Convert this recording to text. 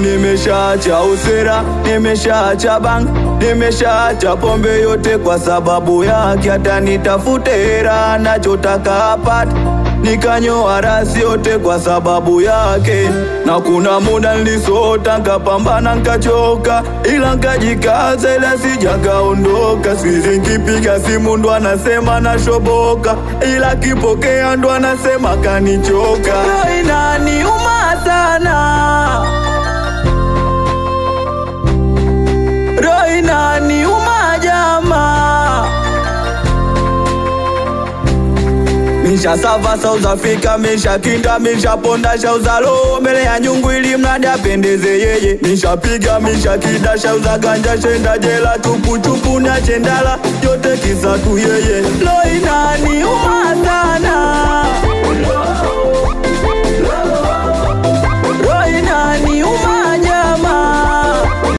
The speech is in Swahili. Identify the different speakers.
Speaker 1: nimeshaacha usera, nimeshaacha bang, nimeshaacha pombe yote kwa sababu yake. Hata nitafute hera nachotaka apate, nikanyoa rasi yote kwa sababu yake. Na kuna muda nilisota nkapambana nkachoka, ila nkajikaza ila sijakaondoka. Sizi nkipiga simu ndo anasema nashoboka, ila kipokea ndo anasema kanichoka. Roho inaniuma sana, roho inaniuma jamaa. Misha sava South Africa, misha kinda, misha ponda shauza roho mbele ya nyungu ili mradi apendeze yeye. Misha piga, misha kida, shauza ganja, shenda jela, chupu chupu na chendala, yote kisa tu yeye. Roho inaniuma sana.